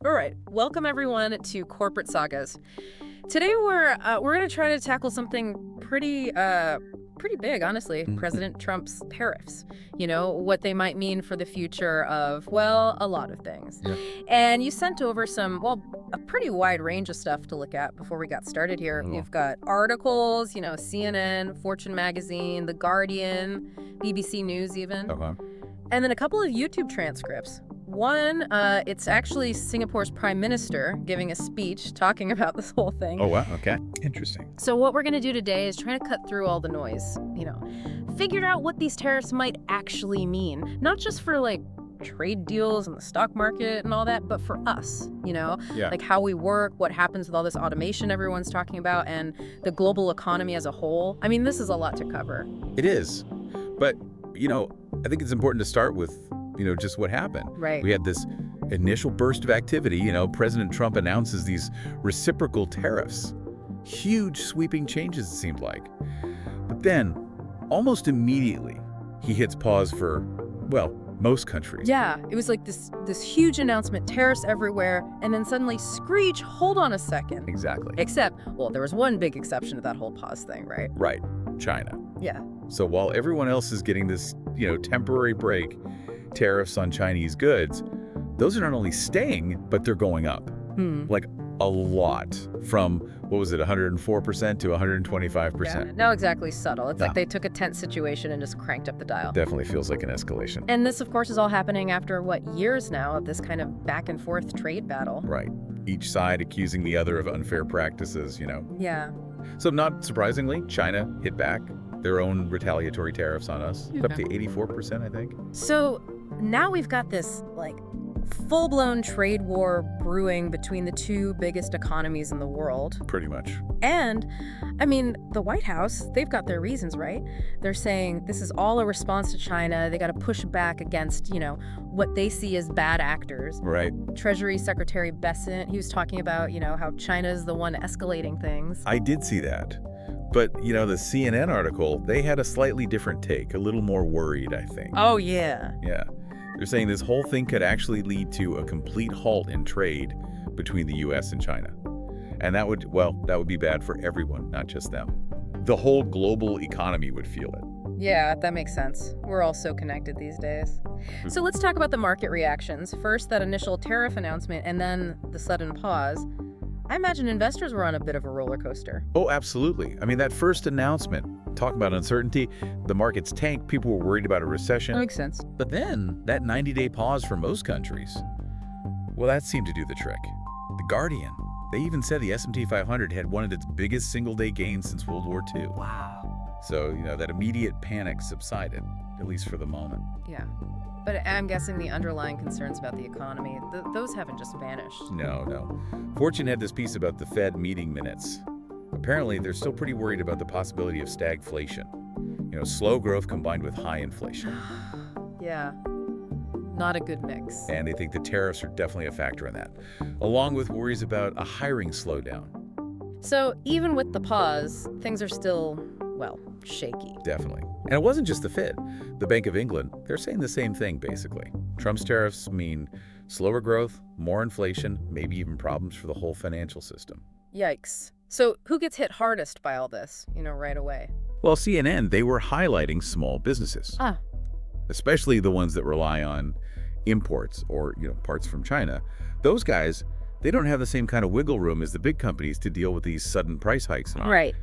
All right, welcome everyone to Corporate Sagas. Today we're going to try to tackle something pretty big, honestly. President Trump's tariffs. You know, what they might mean for the future of, well, a lot of things. Yeah. And you sent over a pretty wide range of stuff to look at before we got started here. Oh. You've got articles, CNN, Fortune magazine, The Guardian, BBC News even. Okay. And then a couple of YouTube transcripts. One, it's actually Singapore's prime minister giving a speech talking about this whole thing. Oh, wow. Okay. Interesting. So what we're going to do today is try to cut through all the noise, figure out what these tariffs might actually mean, not just for trade deals and the stock market and all that, but for us, Yeah. like how we work, what happens with all this automation everyone's talking about, and the global economy as a whole. I mean, this is a lot to cover. It is. But, I think it's important to start with, just what happened. Right. We had this initial burst of activity. President Trump announces these reciprocal tariffs. Huge sweeping changes, it seemed like. But then, almost immediately, he hits pause for, well, most countries. Yeah, it was like this huge announcement, tariffs everywhere, and then suddenly screech, hold on a second. Exactly. Except, well, there was one big exception to that whole pause thing, right? Right. China. Yeah. So while everyone else is getting this, temporary break, tariffs on Chinese goods, those are not only staying, but they're going up. Like a lot, from, what was it, 104% to 125%. Yeah, not exactly subtle. It's No. like they took a tense situation and just cranked up the dial. Definitely feels like an escalation. And this, of course, is all happening after, years now of this kind of back and forth trade battle. Right. Each side accusing the other of unfair practices, Yeah. So not surprisingly, China hit back their own retaliatory tariffs on us, up to 84%, I think. So now we've got this, full-blown trade war brewing between the two biggest economies in the world. Pretty much. And, the White House, they've got their reasons, right? They're saying this is all a response to China. They got to push back against, what they see as bad actors. Right. Treasury Secretary Bessent, he was talking about, how China's the one escalating things. I did see that. But, the CNN article, they had a slightly different take, a little more worried, I think. Oh, yeah. Yeah. They're saying this whole thing could actually lead to a complete halt in trade between the U.S. and China. And that would be bad for everyone, not just them. The whole global economy would feel it. Yeah, that makes sense. We're all so connected these days. So let's talk about the market reactions. First, that initial tariff announcement, and then the sudden pause. I imagine investors were on a bit of a roller coaster. Oh, absolutely. That first announcement, talk about uncertainty, the markets tanked, people were worried about a recession. That makes sense. But then, that 90-day pause for most countries, well, that seemed to do the trick. The Guardian, they even said the S&P 500 had one of its biggest single-day gains since World War II. Wow. So, that immediate panic subsided, at least for the moment. Yeah. But I'm guessing the underlying concerns about the economy, those haven't just vanished. No. Fortune had this piece about the Fed meeting minutes. Apparently, they're still pretty worried about the possibility of stagflation. Slow growth combined with high inflation. Yeah. Not a good mix. And they think the tariffs are definitely a factor in that, along with worries about a hiring slowdown. So even with the pause, things are still, shaky. Definitely. And it wasn't just the Fed. The Bank of England, they're saying the same thing, basically. Trump's tariffs mean slower growth, more inflation, maybe even problems for the whole financial system. Yikes. So who gets hit hardest by all this, right away? Well, CNN, they were highlighting small businesses. Especially the ones that rely on imports or, parts from China. Those guys, they don't have the same kind of wiggle room as the big companies to deal with these sudden price hikes. Right.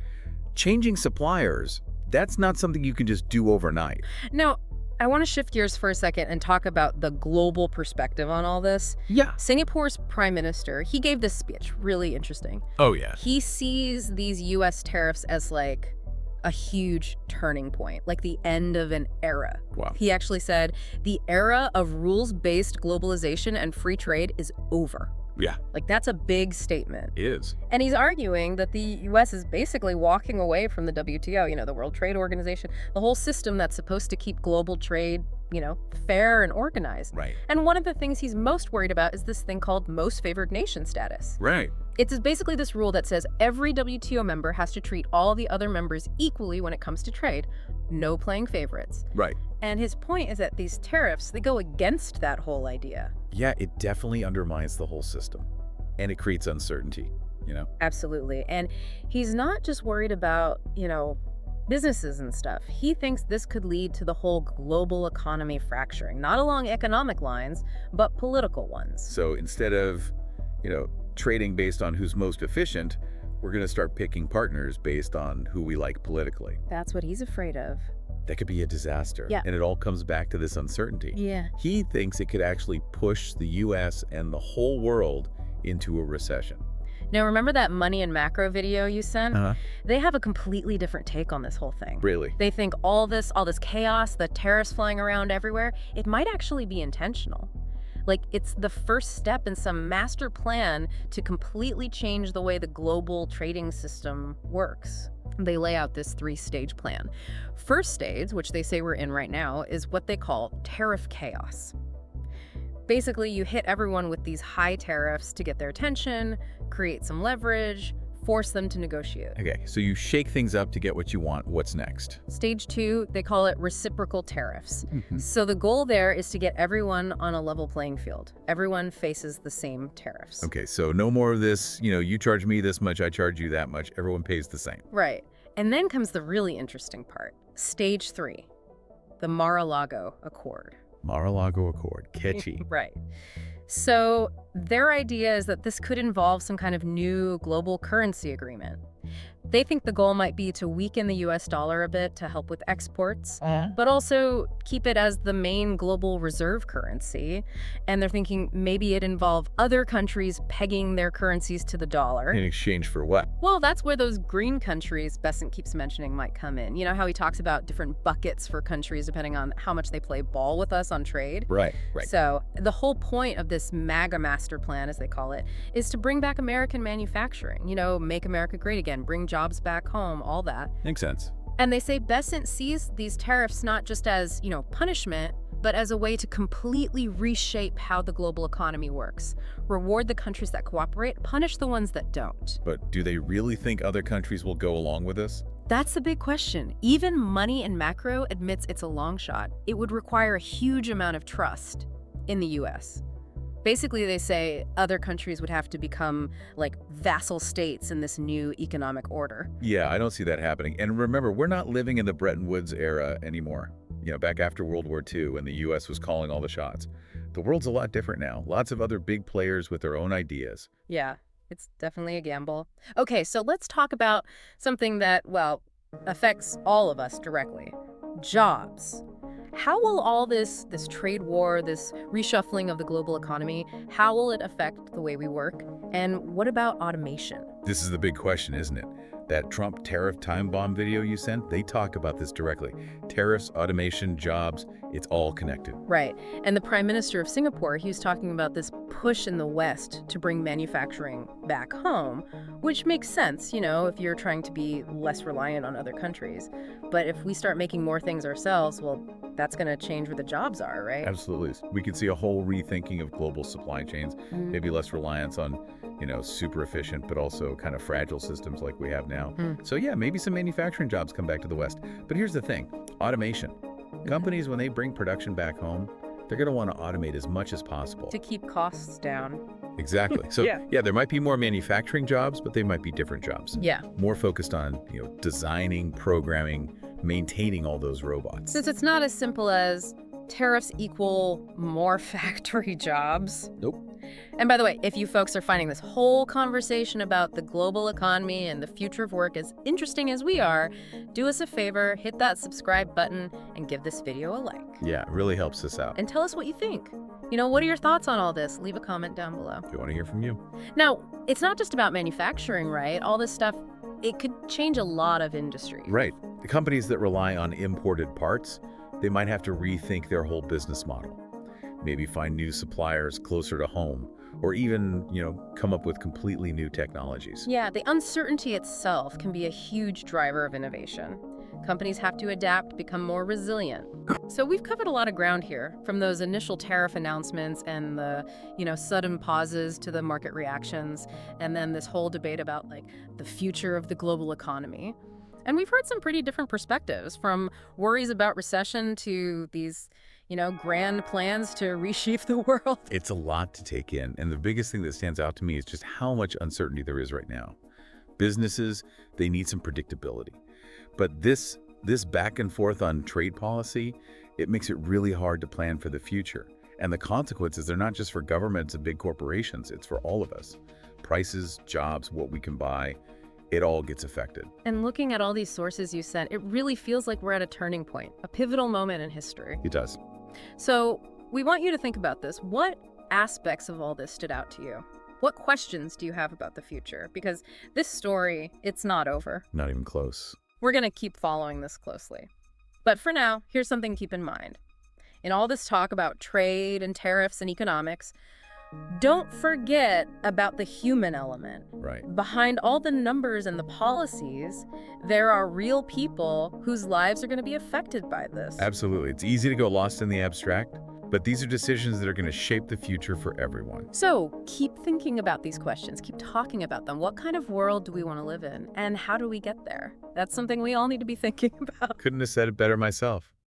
Changing suppliers, that's not something you can just do overnight. Now, I want to shift gears for a second and talk about the global perspective on all this. Yeah. Singapore's prime minister, he gave this speech, really interesting. Oh, yeah. He sees these U.S. tariffs as a huge turning point, like the end of an era. Wow. He actually said, the era of rules-based globalization and free trade is over. Yeah. That's a big statement. It is. And he's arguing that the U.S. is basically walking away from the WTO, the World Trade Organization, the whole system that's supposed to keep global trade, fair and organized. Right. And one of the things he's most worried about is this thing called most favored nation status. Right. It's basically this rule that says every WTO member has to treat all the other members equally when it comes to trade. No playing favorites. Right. And his point is that these tariffs, they go against that whole idea. Yeah, it definitely undermines the whole system. And it creates uncertainty, you know? Absolutely. And he's not just worried about, businesses and stuff. He thinks this could lead to the whole global economy fracturing, not along economic lines, but political ones. So instead of, trading based on who's most efficient, we're going to start picking partners based on who we like politically. That's what he's afraid of. That could be a disaster. Yeah. And it all comes back to this uncertainty. Yeah. He thinks it could actually push the U.S. and the whole world into a recession. Now, remember that money and macro video you sent? They have a completely different take on this whole thing. Really? They think all this chaos, the tariffs flying around everywhere, it might actually be intentional. Like, it's the first step in some master plan to completely change the way the global trading system works. They lay out this 3-stage plan. First stage, which they say we're in right now, is what they call tariff chaos. Basically, you hit everyone with these high tariffs to get their attention, create some leverage, force them to negotiate. Okay, so you shake things up to get what you want. What's next? Stage 2, they call it reciprocal tariffs. So the goal there is to get everyone on a level playing field. Everyone faces the same tariffs. Okay, so no more of this, you charge me this much, I charge you that much. Everyone pays the same. Right. And then comes the really interesting part. Stage 3, the Mar-a-Lago Accord. Mar-a-Lago Accord. Catchy. Right. So their idea is that this could involve some kind of new global currency agreement. They think the goal might be to weaken the US dollar a bit to help with exports, but also keep it as the main global reserve currency. And they're thinking maybe it involve other countries pegging their currencies to the dollar. In exchange for what? Well, that's where those green countries Besant keeps mentioning might come in. You know how he talks about different buckets for countries depending on how much they play ball with us on trade? Right. So the whole point of this MAGA master plan, as they call it, is to bring back American manufacturing. Make America great again, bring jobs back home, all that. Makes sense. And they say Besant sees these tariffs not just as, punishment, but as a way to completely reshape how the global economy works. Reward the countries that cooperate, punish the ones that don't. But do they really think other countries will go along with this? That's the big question. Even Money and Macro admits it's a long shot. It would require a huge amount of trust in the U.S. Basically, they say other countries would have to become like vassal states in this new economic order. Yeah, I don't see that happening. And remember, we're not living in the Bretton Woods era anymore. Back after World War II when the U.S. was calling all the shots. The world's a lot different now. Lots of other big players with their own ideas. Yeah, it's definitely a gamble. Okay, so let's talk about something that, affects all of us directly. Jobs. How will all this trade war, this reshuffling of the global economy, how will it affect the way we work? And what about automation? This is the big question, isn't it? That Trump tariff time bomb video you sent, they talk about this directly. Tariffs, automation, jobs, it's all connected. Right. And the Prime Minister of Singapore, he was talking about this push in the West to bring manufacturing back home, which makes sense, if you're trying to be less reliant on other countries. But if we start making more things ourselves, well, that's going to change where the jobs are, right? Absolutely. We could see a whole rethinking of global supply chains, maybe less reliance on super efficient, but also kind of fragile systems like we have now. So yeah, maybe some manufacturing jobs come back to the West. But here's the thing, automation. Companies, when they bring production back home, they're going to want to automate as much as possible. To keep costs down. Exactly. So yeah, there might be more manufacturing jobs, but they might be different jobs. Yeah. More focused on, designing, programming, maintaining all those robots. Since it's not as simple as tariffs equal more factory jobs. Nope. And by the way, if you folks are finding this whole conversation about the global economy and the future of work as interesting as we are, do us a favor, hit that subscribe button, and give this video a like. Yeah, it really helps us out. And tell us what you think. What are your thoughts on all this? Leave a comment down below. We want to hear from you. Now, it's not just about manufacturing, right? All this stuff, it could change a lot of industries. Right. The companies that rely on imported parts, they might have to rethink their whole business model. Maybe find new suppliers closer to home, or even, come up with completely new technologies. Yeah, the uncertainty itself can be a huge driver of innovation. Companies have to adapt, become more resilient. So we've covered a lot of ground here, from those initial tariff announcements and the, sudden pauses to the market reactions, and then this whole debate about the future of the global economy. And we've heard some pretty different perspectives, from worries about recession to these, grand plans to reshape the world. It's a lot to take in, and the biggest thing that stands out to me is just how much uncertainty there is right now. Businesses, they need some predictability. But this back and forth on trade policy, it makes it really hard to plan for the future. And the consequences, they're not just for governments and big corporations, it's for all of us. Prices, jobs, what we can buy, it all gets affected. And looking at all these sources you sent, it really feels like we're at a turning point, a pivotal moment in history. It does. So we want you to think about this. What aspects of all this stood out to you? What questions do you have about the future? Because this story, it's not over. Not even close. We're going to keep following this closely. But for now, here's something to keep in mind. In all this talk about trade and tariffs and economics, don't forget about the human element. Right. Behind all the numbers and the policies, there are real people whose lives are going to be affected by this. Absolutely. It's easy to go lost in the abstract, but these are decisions that are going to shape the future for everyone. So keep thinking about these questions. Keep talking about them. What kind of world do we want to live in? And how do we get there? That's something we all need to be thinking about. Couldn't have said it better myself.